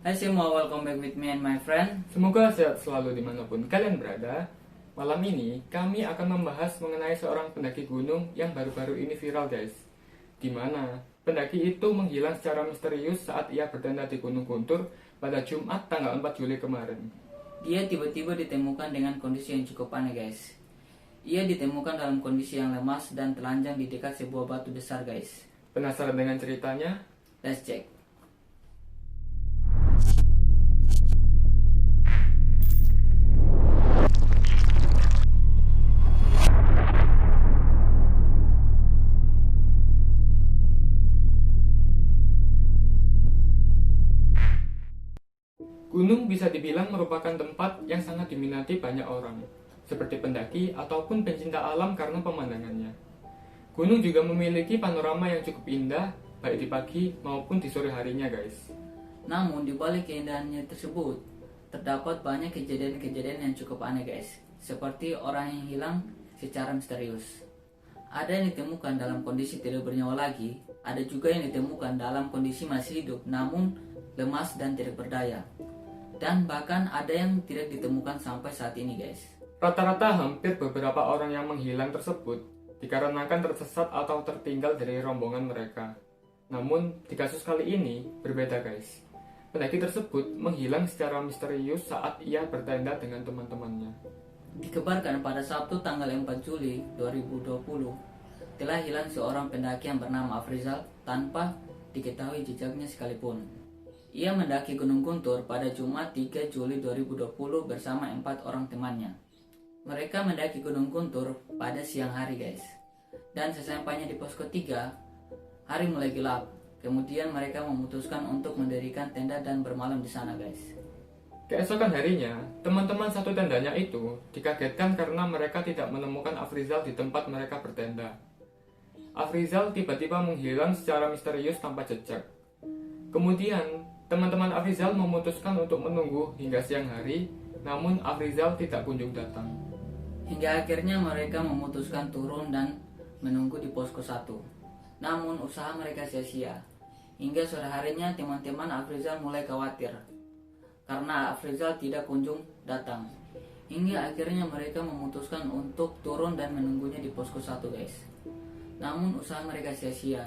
Hai semua, welcome back with me and my friend. Semoga sehat selalu dimanapun kalian berada. Malam ini kami akan membahas mengenai seorang pendaki gunung yang baru-baru ini viral guys. Dimana pendaki itu menghilang secara misterius saat ia bertenda di Gunung Guntur pada Jumat tanggal 4 Juli kemarin. Dia tiba-tiba ditemukan dengan kondisi yang cukup aneh guys. Ia ditemukan dalam kondisi yang lemas dan telanjang di dekat sebuah batu besar guys. Penasaran dengan ceritanya? Let's check. Gunung bisa dibilang merupakan tempat yang sangat diminati banyak orang, seperti pendaki ataupun pencinta alam karena pemandangannya. Gunung juga memiliki panorama yang cukup indah, baik di pagi maupun di sore harinya guys. Namun di balik keindahannya tersebut, terdapat banyak kejadian-kejadian yang cukup aneh guys. Seperti orang yang hilang secara misterius. Ada yang ditemukan dalam kondisi tidak bernyawa lagi, ada juga yang ditemukan dalam kondisi masih hidup namun lemas dan tidak berdaya. Dan bahkan ada yang tidak ditemukan sampai saat ini guys. Rata-rata hampir beberapa orang yang menghilang tersebut dikarenakan tersesat atau tertinggal dari rombongan mereka. Namun, di kasus kali ini berbeda guys. Pendaki tersebut menghilang secara misterius saat ia bertenda dengan teman-temannya. Dikabarkan pada Sabtu tanggal 4 Juli 2020 telah hilang seorang pendaki yang bernama Afrizal tanpa diketahui jejaknya sekalipun. Ia mendaki Gunung Guntur pada Jumat 3 Juli 2020 bersama 4 orang temannya. Mereka mendaki Gunung Guntur pada siang hari guys. Dan sesampainya di posko 3, hari mulai gelap. Kemudian mereka memutuskan untuk mendirikan tenda dan bermalam di sana guys. Keesokan harinya, teman-teman satu tendanya itu dikagetkan karena mereka tidak menemukan Afrizal di tempat mereka bertenda. Afrizal tiba-tiba menghilang secara misterius tanpa jejak. Kemudian, teman-teman Afrizal memutuskan untuk menunggu hingga siang hari, namun Afrizal tidak kunjung datang. Hingga akhirnya mereka memutuskan turun dan menunggu di posko 1. Namun usaha mereka sia-sia. Hingga sore harinya teman-teman Afrizal mulai khawatir karena Afrizal tidak kunjung datang. Hingga akhirnya mereka memutuskan untuk turun dan menunggunya di posko 1 guys. Namun usaha mereka sia-sia.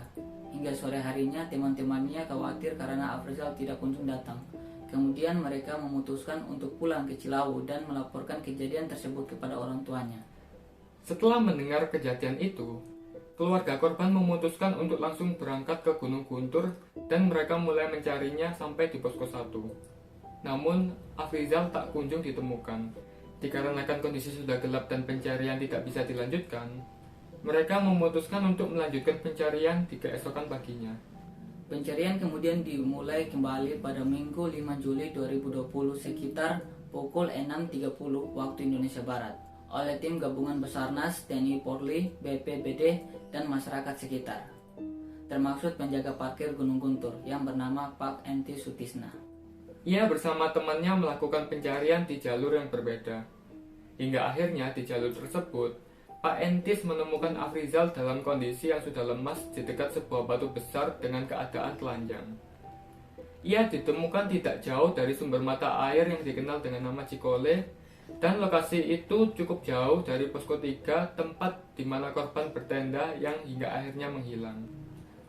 Hingga sore harinya teman-temannya khawatir karena Afrizal tidak kunjung datang. Kemudian mereka memutuskan untuk pulang ke Cilawu dan melaporkan kejadian tersebut kepada orang tuanya. Setelah mendengar kejadian itu, keluarga korban memutuskan untuk langsung berangkat ke Gunung Guntur dan mereka mulai mencarinya sampai di posko 1. Namun, Afrizal tak kunjung ditemukan. Dikarenakan kondisi sudah gelap dan pencarian tidak bisa dilanjutkan, mereka memutuskan untuk melanjutkan pencarian di keesokan paginya. Pencarian kemudian dimulai kembali pada Minggu 5 Juli 2020 sekitar pukul 6.30 waktu Indonesia Barat oleh tim gabungan Basarnas, TNI Polri, BPBD, dan masyarakat sekitar. Termaksud penjaga parkir Gunung Guntur yang bernama Pak Enti Sutisna. Ia bersama temannya melakukan pencarian di jalur yang berbeda. Hingga akhirnya di jalur tersebut, Pak Entis menemukan Afrizal dalam kondisi yang sudah lemas di dekat sebuah batu besar dengan keadaan telanjang. Ia ditemukan tidak jauh dari sumber mata air yang dikenal dengan nama Cikole, dan lokasi itu cukup jauh dari posko 3 tempat di mana korban bertenda yang hingga akhirnya menghilang.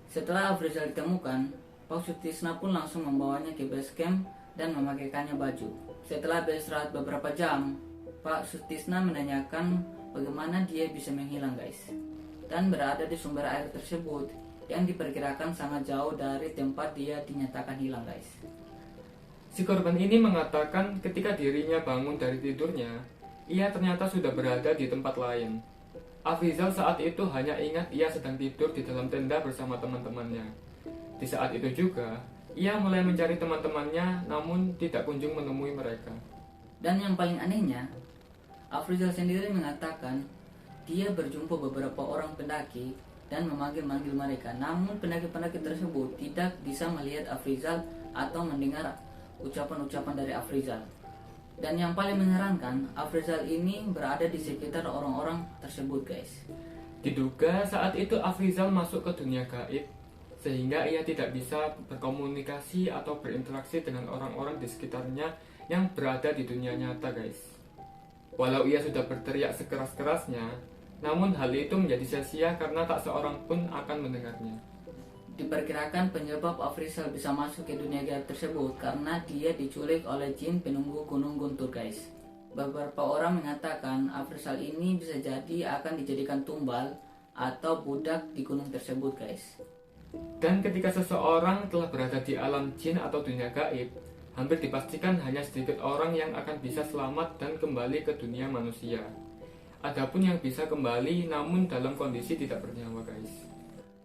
Setelah Afrizal ditemukan, Pak Sutisna pun langsung membawanya ke base camp dan memakaikannya baju. Setelah beristirahat beberapa jam, Pak Sutisna menanyakan bagaimana dia bisa menghilang guys, dan berada di sumber air tersebut yang diperkirakan sangat jauh dari tempat dia dinyatakan hilang guys. Si korban ini mengatakan ketika dirinya bangun dari tidurnya, ia ternyata sudah berada di tempat lain. Afrizal saat itu hanya ingat ia sedang tidur di dalam tenda bersama teman-temannya. Di saat itu juga, ia mulai mencari teman-temannya namun tidak kunjung menemui mereka. Dan yang paling anehnya, Afrizal sendiri mengatakan dia berjumpa beberapa orang pendaki dan memanggil-manggil mereka. Namun pendaki-pendaki tersebut tidak bisa melihat Afrizal atau mendengar ucapan-ucapan dari Afrizal. Dan yang paling mengherankan, Afrizal ini berada di sekitar orang-orang tersebut guys. Diduga saat itu Afrizal masuk ke dunia gaib, sehingga ia tidak bisa berkomunikasi atau berinteraksi dengan orang-orang di sekitarnya yang berada di dunia nyata, guys. Walau ia sudah berteriak sekeras-kerasnya, namun hal itu menjadi sia-sia karena tak seorang pun akan mendengarnya. Diperkirakan penyebab Afrizal bisa masuk ke dunia gaib tersebut karena dia diculik oleh jin penunggu Gunung Guntur, guys. Beberapa orang mengatakan Afrizal ini bisa jadi akan dijadikan tumbal atau budak di gunung tersebut, guys. Dan ketika seseorang telah berada di alam jin atau dunia gaib, hampir dipastikan hanya sedikit orang yang akan bisa selamat dan kembali ke dunia manusia. Adapun yang bisa kembali namun dalam kondisi tidak bernyawa, guys.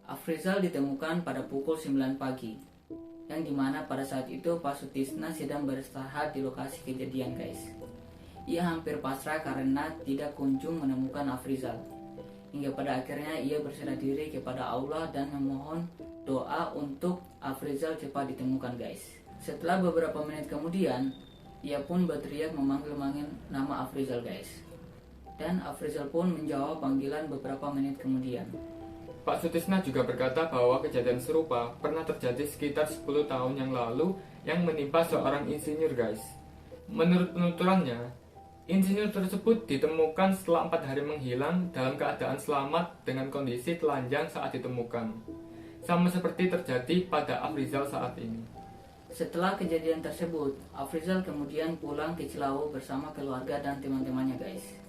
Afrizal ditemukan pada pukul 9 pagi, yang dimana pada saat itu Pak Sutisna sedang beristirahat di lokasi kejadian, guys. Ia hampir pasrah karena tidak kunjung menemukan Afrizal. Hingga pada akhirnya ia berserah diri kepada Allah dan memohon doa untuk Afrizal cepat ditemukan, guys. Setelah beberapa menit kemudian, ia pun berteriak memanggil nama Afrizal, guys. Dan Afrizal pun menjawab panggilan beberapa menit kemudian. Pak Sutisna juga berkata bahwa kejadian serupa pernah terjadi sekitar 10 tahun yang lalu yang menimpa seorang insinyur, guys. Menurut penuturannya, insinyur tersebut ditemukan setelah 4 hari menghilang dalam keadaan selamat dengan kondisi telanjang saat ditemukan. Sama seperti terjadi pada Afrizal saat ini. Setelah kejadian tersebut, Afrizal kemudian pulang ke Cilawu bersama keluarga dan teman-temannya, guys.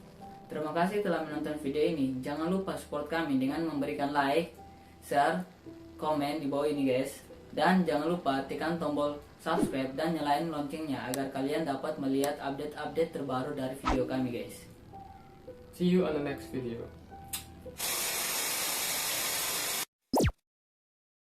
Terima kasih telah menonton video ini. Jangan lupa support kami dengan memberikan like, share, komen di bawah ini, guys. Dan jangan lupa tekan tombol subscribe dan nyalain loncengnya agar kalian dapat melihat update-update terbaru dari video kami, guys. See you on the next video.